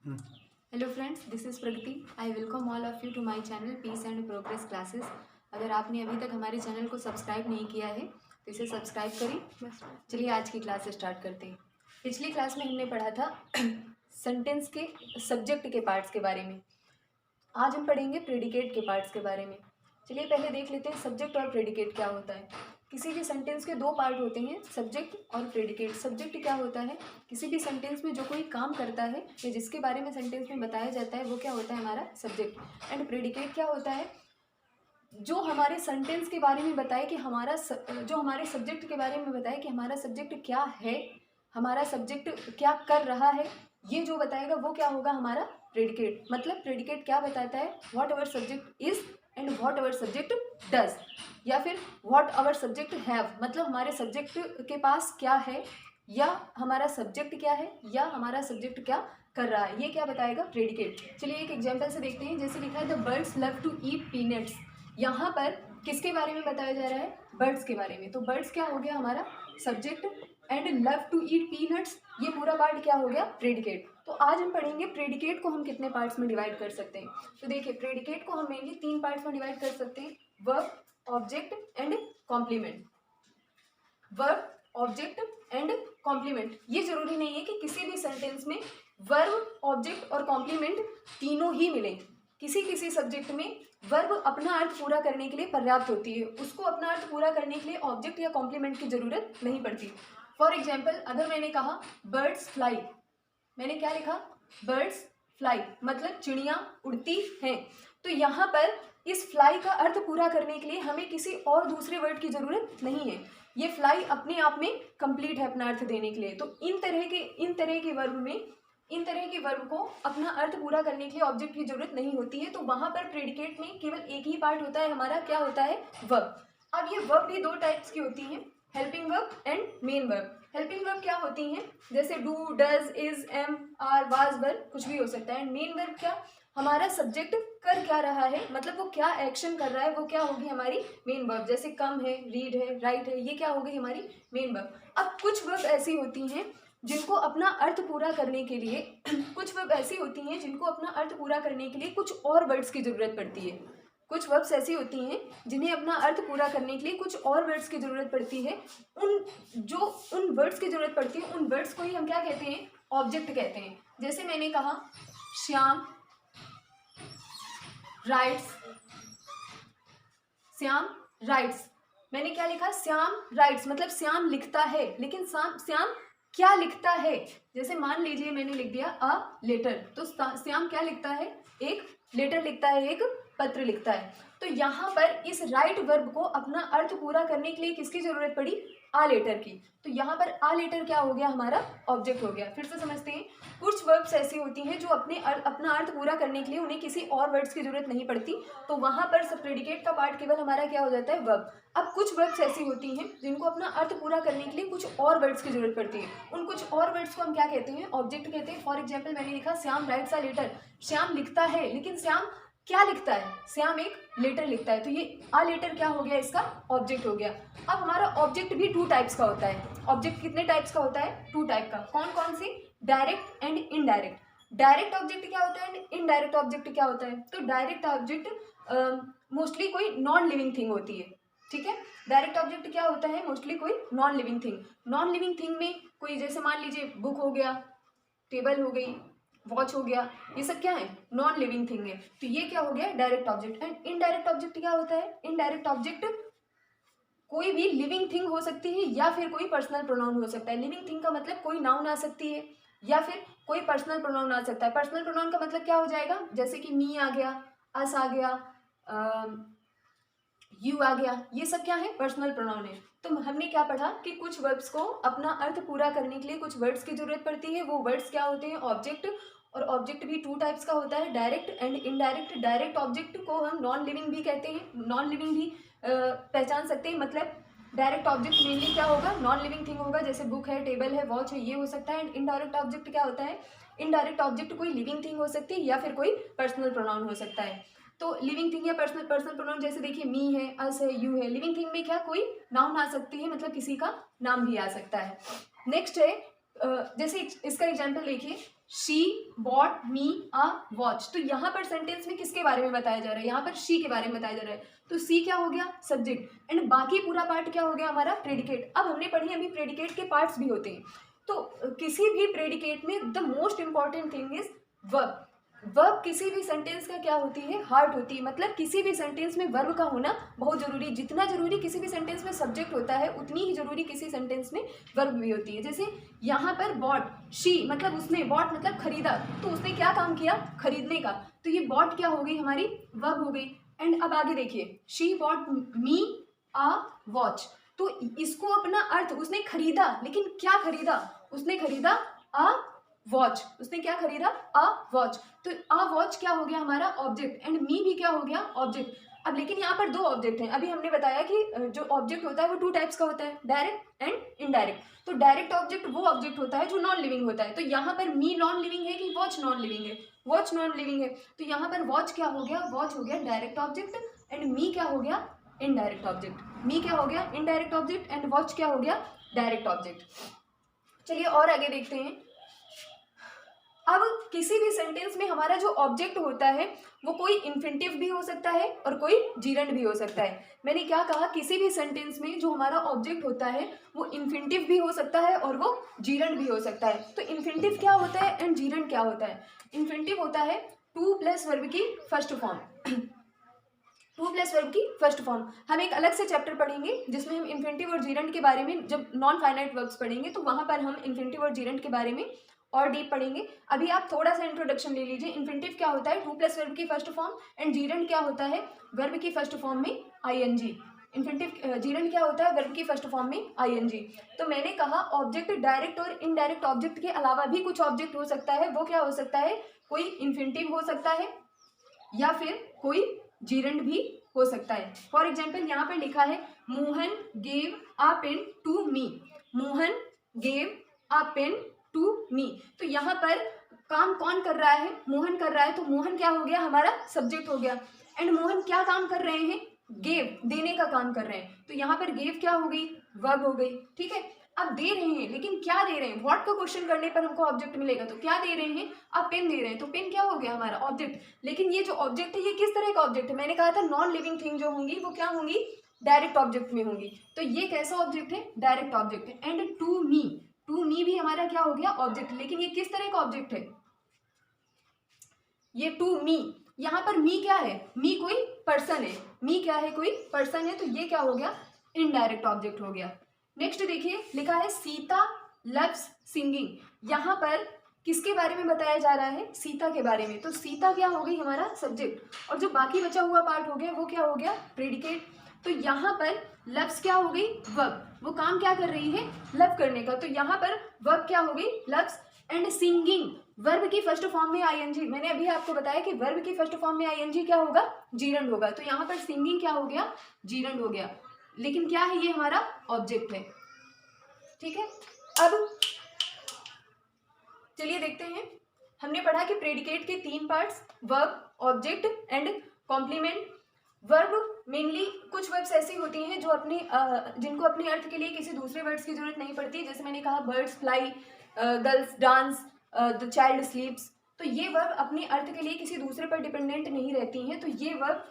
Hello friends, this is Pragati. I welcome all of you to my channel peace and progress classes. अगर आपने अभी तक हमारे channel को सब्सक्राइब नहीं किया है तो इसे सब्सक्राइब करें। चलिए आज की क्लास स्टार्ट करते हैं। पिछली क्लास में हमने पढ़ा था सेंटेंस के सब्जेक्ट के पार्ट्स के बारे में। आज हम पढ़ेंगे प्रेडिकेट के पार्ट्स के बारे में। चलिए पहले देख लेते हैं सब्जेक्ट और प्रेडिकेट क्या होता है। किसी भी सेंटेंस के दो पार्ट होते हैं, सब्जेक्ट और प्रेडिकेट। सब्जेक्ट क्या होता है? किसी भी सेंटेंस में जो कोई काम करता है या जिसके बारे में सेंटेंस में बताया जाता है वो क्या होता है? हमारा सब्जेक्ट। एंड प्रेडिकेट क्या होता है? जो हमारे सेंटेंस के बारे में बताए कि जो हमारे सब्जेक्ट के बारे में बताए कि हमारा सब्जेक्ट क्या है, हमारा सब्जेक्ट क्या कर रहा है, ये जो बताएगा वो क्या होगा? हमारा प्रेडिकेट। मतलब प्रेडिकेट क्या बताता है? What our subject is and what our subject does, या फिर व्हाट अवर सब्जेक्ट हैव, मतलब हमारे सब्जेक्ट के पास क्या है, या हमारा सब्जेक्ट क्या है, या हमारा सब्जेक्ट क्या कर रहा है, ये क्या बताएगा? प्रेडिकेट। चलिए एक एग्जांपल से देखते हैं। जैसे लिखा है the birds love to eat peanuts. यहाँ पर किसके बारे में बताया जा रहा है? बर्ड्स के बारे में। तो बर्ड्स क्या हो गया? हमारा subject. And love to eat peanuts, ये पूरा पार्ट क्या हो गया? प्रेडिकेट। तो आज हम पढ़ेंगे प्रेडिकेट को हम कितने पार्ट्स में डिवाइड कर सकते हैं। तो देखिए प्रेडिकेट को हम मेनली तीन पार्ट्स में डिवाइड कर सकते हैं, verb, object and complement. Verb, object and complement. ये जरूरी नहीं है कि किसी भी सेंटेंस में वर्ब, ऑब्जेक्ट और कॉम्प्लीमेंट तीनों ही मिले। किसी किसी सब्जेक्ट में वर्ब अपना अर्थ पूरा करने के लिए पर्याप्त होती है, उसको अपना अर्थ पूरा करने के लिए ऑब्जेक्ट या कॉम्प्लीमेंट की जरूरत नहीं पड़ती। फॉर एग्जाम्पल, अगर मैंने कहा बर्ड्स फ्लाई, मैंने क्या लिखा? बर्ड्स फ्लाई, मतलब चिड़िया उड़ती हैं। तो यहाँ पर इस फ्लाई का अर्थ पूरा करने के लिए हमें किसी और दूसरे वर्ड की जरूरत नहीं है। ये फ्लाई अपने आप में कंप्लीट है अपना अर्थ देने के लिए। तो इन तरह के वर्ब में, इन तरह के वर्ब को अपना अर्थ पूरा करने के लिए ऑब्जेक्ट की जरूरत नहीं होती है। तो वहां पर प्रेडिकेट में केवल एक ही पार्ट होता है हमारा, क्या होता है? वर्ब। अब ये वर्ब भी दो टाइप्स की होती हैं, helping verb and main verb. Helping verb क्या होती हैं? जैसे do, does, is, am, are, was, were, कुछ भी हो सकता है। मेन वर्ब क्या? हमारा सब्जेक्ट कर क्या रहा है, मतलब वो क्या एक्शन कर रहा है, वो क्या होगी? हमारी मेन वर्ब। जैसे कम है, रीड है, राइट है, ये क्या होगी? हमारी मेन वर्ब। अब कुछ वर्ब ऐसी होती हैं जिनको अपना अर्थ पूरा करने के लिए कुछ वर्ब ऐसी होती हैं जिनको अपना अर्थ पूरा करने के लिए कुछ और वर्ड्स की जरूरत पड़ती है। कुछ वर्ब्स ऐसी होती हैं जिन्हें अपना अर्थ पूरा करने के लिए कुछ और वर्ड्स की जरूरत पड़ती है। उन वर्ड्स की जरूरत पड़ती है, उन वर्ड्स को ही हम क्या कहते हैं? ऑब्जेक्ट कहते हैं। जैसे मैंने कहा श्याम राइट्स, श्याम राइट्स, मैंने क्या लिखा? श्याम राइट्स, मतलब श्याम लिखता है। लेकिन श्याम क्या लिखता है? जैसे मान लीजिए मैंने लिख दिया अ लेटर, तो श्याम क्या लिखता है? एक लेटर लिखता है, एक पत्र लिखता है। तो यहाँ पर इस राइट वर्ब को अपना अर्थ पूरा करने के लिए किसकी जरूरत पड़ी? आ लेटर की। तो यहाँ पर आ लेटर क्या हो गया? हमारा ऑब्जेक्ट हो गया। फिर से समझते हैं। कुछ वर्ब्स ऐसी होती हैं जो अपना अर्थ पूरा करने के लिए उन्हें किसी और वर्ड्स की जरूरत नहीं पड़ती, तो वहां पर सब प्रेडिकेट का पार्ट केवल हमारा क्या हो जाता है? वर्ब। अब कुछ वर्ब्स ऐसी होती हैं जिनको अपना अर्थ पूरा करने के लिए कुछ और वर्ड्स की जरूरत पड़ती है, उन कुछ और वर्ड्स को हम क्या कहते हैं? ऑब्जेक्ट कहते हैं। फॉर एग्जाम्पल मैंने लिखा Shyam writes a letter, Shyam लिखता है, लेकिन श्याम क्या लिखता है? श्याम एक लेटर लिखता है। तो ये आ लेटर क्या हो गया? इसका ऑब्जेक्ट हो गया। अब हमारा ऑब्जेक्ट भी टू टाइप्स का होता है। ऑब्जेक्ट कितने टाइप्स का होता है? टू टाइप का। कौन कौन सी? Direct and indirect. Direct object क्या होता है, इनडायरेक्ट ऑब्जेक्ट क्या होता है? तो डायरेक्ट ऑब्जेक्ट मोस्टली कोई नॉन लिविंग थिंग होती है। ठीक है, डायरेक्ट ऑब्जेक्ट क्या होता है? मोस्टली कोई non living thing. Non living thing में कोई, जैसे मान लीजिए बुक हो गया, टेबल हो गई, वॉच हो गया, ये सब क्या है? नॉन लिविंग थिंग है। तो ये क्या हो गया? Direct object. And indirect object क्या होता है? इनडायरेक्ट ऑब्जेक्ट कोई भी लिविंग थिंग हो सकती है या फिर कोई पर्सनल प्रोनाउन हो सकता है। लिविंग थिंग का मतलब कोई नाउन आ सकती है या फिर कोई पर्सनल प्रोनाउन आ सकता है। पर्सनल प्रोनाउन का मतलब क्या हो जाएगा? जैसे कि मी आ गया, अस आ गया, यू आ गया, ये सब क्या है? पर्सनल प्रोनाउन है। तो हमने क्या पढ़ा कि कुछ वर्ब्स को अपना अर्थ पूरा करने के लिए कुछ वर्ड्स की जरूरत पड़ती है। वो वर्ड्स क्या होते हैं? ऑब्जेक्ट। और ऑब्जेक्ट भी टू टाइप्स का होता है, direct and indirect. Direct object को हम नॉन लिविंग भी कहते हैं, नॉन लिविंग भी पहचान सकते हैं। मतलब डायरेक्ट ऑब्जेक्ट मेनली क्या होगा? नॉन लिविंग थिंग होगा, जैसे बुक है, टेबल है, वॉच है, ये हो सकता है। एंड इनडायरेक्ट ऑब्जेक्ट क्या होता है? इनडायरेक्ट ऑब्जेक्ट कोई लिविंग थिंग हो सकती है या फिर कोई पर्सनल प्रोनाउन हो सकता है। तो लिविंग थिंग या पर्सनल प्रोनाउन, जैसे देखिए मी है, अस है, यू है। लिविंग थिंग में क्या? कोई नाउन आ सकती है, मतलब किसी का नाम भी आ सकता है। नेक्स्ट है जैसे इसका एग्जाम्पल देखिए, she bought me a watch. तो यहाँ पर सेंटेंस में किसके बारे में बताया जा रहा है, यहाँ पर शी के बारे में बताया जा रहा है। तो सी क्या हो गया, सब्जेक्ट, एंड बाकी पूरा पार्ट क्या हो गया हमारा, प्रेडिकेट। अब हमने पढ़ी अभी प्रेडिकेट के पार्ट्स भी होते हैं। तो किसी भी प्रेडिकेट में the most important thing is verb. Verb किसी भी सेंटेंस का क्या होती है, हार्ट होती है। मतलब किसी भी सेंटेंस में वर्ब का होना बहुत जरूरी। जितना जरूरी किसी भी सेंटेंस में सब्जेक्ट होता है, उतनी ही जरूरी किसी सेंटेंस में वर्ब भी होती है। जैसे यहाँ पर बॉट, शी मतलब उसने, बॉट मतलब खरीदा, तो उसने क्या काम किया, खरीदने का। तो ये बॉट क्या हो गई हमारी, वर्ब हो गई। एंड अब आगे देखिए, she bought me a watch. तो इसको अपना अर्थ, उसने खरीदा, लेकिन क्या खरीदा, उसने खरीदा अ वॉच। उसने क्या खरीदा, अ वॉच। तो अ वॉच क्या हो गया हमारा, ऑब्जेक्ट, एंड मी भी क्या हो गया, ऑब्जेक्ट। अब लेकिन यहाँ पर दो ऑब्जेक्ट हैं। अभी हमने बताया कि जो ऑब्जेक्ट होता है वो 2 टाइप्स का होता है, डायरेक्ट एंड इनडायरेक्ट। तो डायरेक्ट ऑब्जेक्ट वो ऑब्जेक्ट होता है जो नॉन लिविंग होता है। तो यहाँ पर मी नॉन लिविंग है कि वॉच नॉन लिविंग है, वॉच नॉन लिविंग है। तो यहाँ पर वॉच क्या हो गया, वॉच हो गया डायरेक्ट ऑब्जेक्ट, एंड मी क्या हो गया, इनडायरेक्ट ऑब्जेक्ट। मी क्या हो गया, इनडायरेक्ट ऑब्जेक्ट, एंड वॉच क्या हो गया, डायरेक्ट ऑब्जेक्ट। चलिए और आगे देखते हैं। अब किसी भी सेंटेंस में हमारा जो ऑब्जेक्ट होता है वो कोई इन्फिनिटिव भी हो सकता है और कोई जीरंड भी हो सकता है। मैंने क्या कहा, किसी भी सेंटेंस में जो हमारा ऑब्जेक्ट होता है वो इन्फिनिटिव भी हो सकता है और वो जीरंड भी हो सकता है। तो इन्फिनिटिव क्या होता है एंड जीरंड क्या होता है। इन्फिनिटिव होता है 2 प्लस वर्ब की फर्स्ट फॉर्म। 2 प्लस वर्ब की फर्स्ट फॉर्म हम एक अलग से चैप्टर पढ़ेंगे जिसमें हम इन्फिनिटिव और जीरंड के बारे में, जब नॉन फाइनाइट वर्ब्स पढ़ेंगे तो वहां पर हम इन्फिनिटिव और जीरंड के बारे में और डीप पढ़ेंगे। अभी आप थोड़ा सा इंट्रोडक्शन ले लीजिए। इन्फिनिटिव क्या होता है, 2 प्लस वर्ब की फर्स्ट फॉर्म, एंड जीरंड क्या होता है, वर्ब की फर्स्ट फॉर्म में आईएनजी। इन्फिनिटिव जीरंड क्या होता है, वर्ब की फर्स्ट फॉर्म में आईएनजी। तो मैंने कहा ऑब्जेक्ट डायरेक्ट और इनडायरेक्ट ऑब्जेक्ट के अलावा भी कुछ ऑब्जेक्ट हो सकता है। वो क्या हो सकता है, कोई इन्फिनिटिव हो सकता है या फिर कोई जीरंड भी हो सकता है। फॉर एग्जाम्पल यहाँ पर लिखा है Mohan gave a pen to me. Mohan gave a pen to me. तो यहाँ पर काम कौन कर रहा है, मोहन कर रहा है। तो मोहन क्या हो गया, हमारा सब्जेक्ट हो गया। एंड मोहन क्या काम कर रहे हैं, गेव, देने का काम कर रहे हैं। तो यहाँ पर गेव क्या हो गई, वर्ब हो गई। ठीक है, अब दे रहे हैं, लेकिन क्या दे रहे हैं, व्हाट का क्वेश्चन करने पर हमको ऑब्जेक्ट मिलेगा। तो क्या दे रहे हैं, अब पेन दे रहे हैं, तो पेन क्या हो गया हमारा ऑब्जेक्ट। लेकिन ये जो ऑब्जेक्ट है ये किस तरह का ऑब्जेक्ट है, मैंने कहा था नॉन लिविंग थिंग जो होंगी वो क्या होंगी, डायरेक्ट ऑब्जेक्ट में होंगी। तो ये कैसा ऑब्जेक्ट है, डायरेक्ट ऑब्जेक्ट है। And to me, to me भी हमारा क्या हो गया, ऑब्जेक्ट। लेकिन ये किस तरह का ऑब्जेक्ट है, ये टू मी। यहाँ पर मी क्या है, मी कोई पर्सन है, मी क्या है, कोई पर्सन है। तो ये क्या हो गया, इनडायरेक्ट ऑब्जेक्ट हो गया। नेक्स्ट देखिए, लिखा है सीता लव्स सिंगिंग। यहाँ पर किसके बारे में बताया जा रहा है, सीता के बारे में। तो सीता क्या हो गई, हमारा सब्जेक्ट, और जो बाकी बचा हुआ पार्ट हो गया वो क्या हो गया, प्रेडिकेट। तो यहाँ पर लव्स क्या हो गई, वर्ब, वो काम क्या कर रही है, लव करने का। तो यहाँ पर वर्ब क्या हो गई, लव्स। एंड सिंगिंग, वर्ब की फर्स्ट फॉर्म में आईएनजी। मैंने अभी आपको बताया कि वर्ब की फर्स्ट फॉर्म में आईएनजी क्या होगा, जीरंड होगा। तो यहाँ पर सिंगिंग क्या हो गया, जीरंड हो गया। लेकिन क्या है, ये हमारा ऑब्जेक्ट है। ठीक है, अब चलिए देखते हैं। हमने पढ़ा कि प्रेडिकेट के 3 parts, verb, object and complement. Verb mainly कुछ वर्ब्स ऐसी होती हैं जो अपने जिनको अपने अर्थ के लिए किसी दूसरे वर्ड्स की जरूरत नहीं पड़ती। जैसे मैंने कहा birds fly, girls dance, the child स्लीप्स। तो ये वर्ब अपने अर्थ के लिए किसी दूसरे पर डिपेंडेंट नहीं रहती हैं। तो ये वर्ब,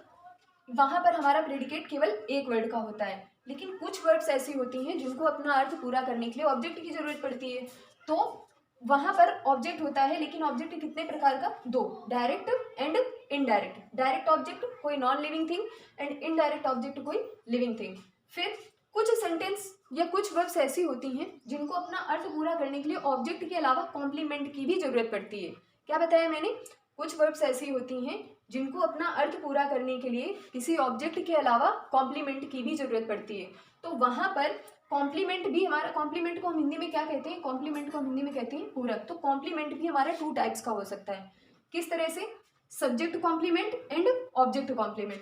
वहां पर हमारा प्रेडिकेट केवल एक वर्ड का होता है। लेकिन कुछ वर्ड्स ऐसी होती हैं जिनको अपना अर्थ पूरा करने के लिए ऑब्जेक्ट की जरूरत पड़ती है। तो वहां पर ऑब्जेक्ट होता है, लेकिन ऑब्जेक्ट कितने प्रकार का, 2, direct and indirect. Direct object कोई non living thing, and indirect object कोई लिविंग थिंग। फिर कुछ सेंटेंस या कुछ वर्ब्स ऐसी होती हैं जिनको अपना अर्थ पूरा करने के लिए ऑब्जेक्ट के अलावा कॉम्प्लीमेंट की भी जरूरत पड़ती है। क्या बताया मैंने, कुछ वर्ब्स ऐसी होती हैं जिनको अपना अर्थ पूरा करने के लिए किसी ऑब्जेक्ट के अलावा कॉम्प्लीमेंट की भी जरूरत पड़ती है। तो वहां पर कॉम्प्लीमेंट भी हमारा, कॉम्प्लीमेंट को हम हिंदी में क्या कहते हैं, कॉम्प्लीमेंट को हम हिंदी में कहते हैं पूरक। तो कॉम्प्लीमेंट भी हमारा 2 टाइप्स का हो सकता है। किस तरह से, subject complement and object complement.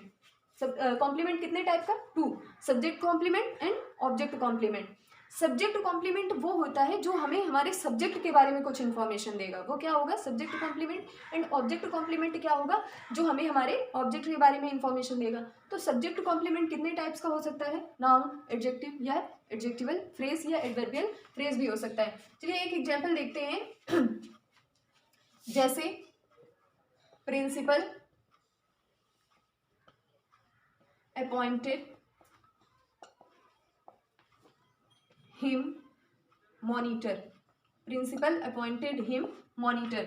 Complement कितने टाइप का, 2, subject complement and object complement. Subject complement वो होता है जो हमें हमारे सब्जेक्ट के बारे में कुछ इन्फॉर्मेशन देगा, वो क्या होगा, subject complement. And object complement क्या होगा, जो हमें हमारे ऑब्जेक्ट के बारे में इन्फॉर्मेशन देगा। तो सब्जेक्ट कॉम्प्लीमेंट कितने टाइप्स का हो सकता है, नाउन, एडजेक्टिव या एडजेक्टिवल फ्रेज या एडवर्बियल फ्रेज भी हो सकता है। चलिए एक एग्जाम्पल देखते हैं। जैसे principal appointed him monitor, principal appointed him monitor,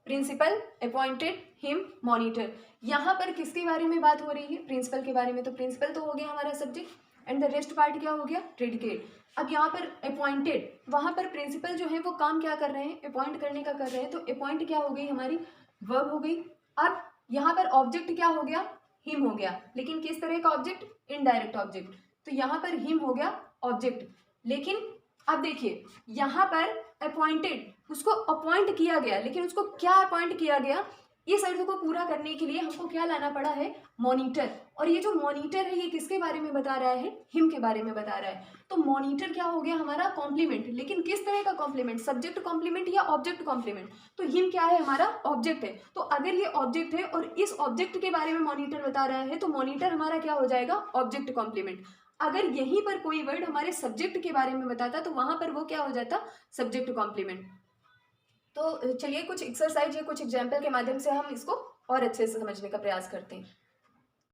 principal appointed him monitor. यहाँ पर किसके बारे में बात हो रही है, प्रिंसिपल के बारे में। तो प्रिंसिपल तो हो गया हमारा subject and the rest part क्या हो गया, प्रेडिकेट। अब यहाँ पर अपॉइंटेड, वहाँ पर प्रिंसिपल जो है वो काम क्या कर रहे हैं, अपॉइंट करने का कर रहे हैं। तो अपॉइंट क्या हो गई हमारी, वर्ब हो गई। अब यहाँ पर ऑब्जेक्ट क्या हो गया, हिम हो गया, लेकिन किस तरह का ऑब्जेक्ट, इनडायरेक्ट ऑब्जेक्ट। तो यहाँ पर हिम हो गया ऑब्जेक्ट, लेकिन अब देखिए यहाँ पर अपॉइंटेड, उसको अपॉइंट किया गया, लेकिन उसको क्या अपॉइंट किया गया, इस अर्थ को पूरा करने के लिए हमको क्या लाना पड़ा है, मॉनिटर। और ये जो मॉनिटर है ये किसके बारे में बता रहा है, हिम के बारे में बता रहा है। तो मॉनिटर क्या हो गया हमारा, कॉम्प्लीमेंट, लेकिन किस तरह का कॉम्प्लीमेंट, सब्जेक्ट कॉम्प्लीमेंट या ऑब्जेक्ट कॉम्प्लीमेंट। तो हिम क्या है हमारा, ऑब्जेक्ट है। तो अगर ये ऑब्जेक्ट है और इस ऑब्जेक्ट के बारे में मॉनिटर बता रहा है, तो मॉनिटर हमारा क्या हो जाएगा, ऑब्जेक्ट कॉम्प्लीमेंट। अगर यहीं पर कोई वर्ड हमारे सब्जेक्ट के बारे में बताता तो वहां पर वो क्या हो जाता, सब्जेक्ट कॉम्प्लीमेंट। तो चलिए कुछ एक्सरसाइज या कुछ एग्जाम्पल के माध्यम से हम इसको और अच्छे से समझने का प्रयास करते हैं।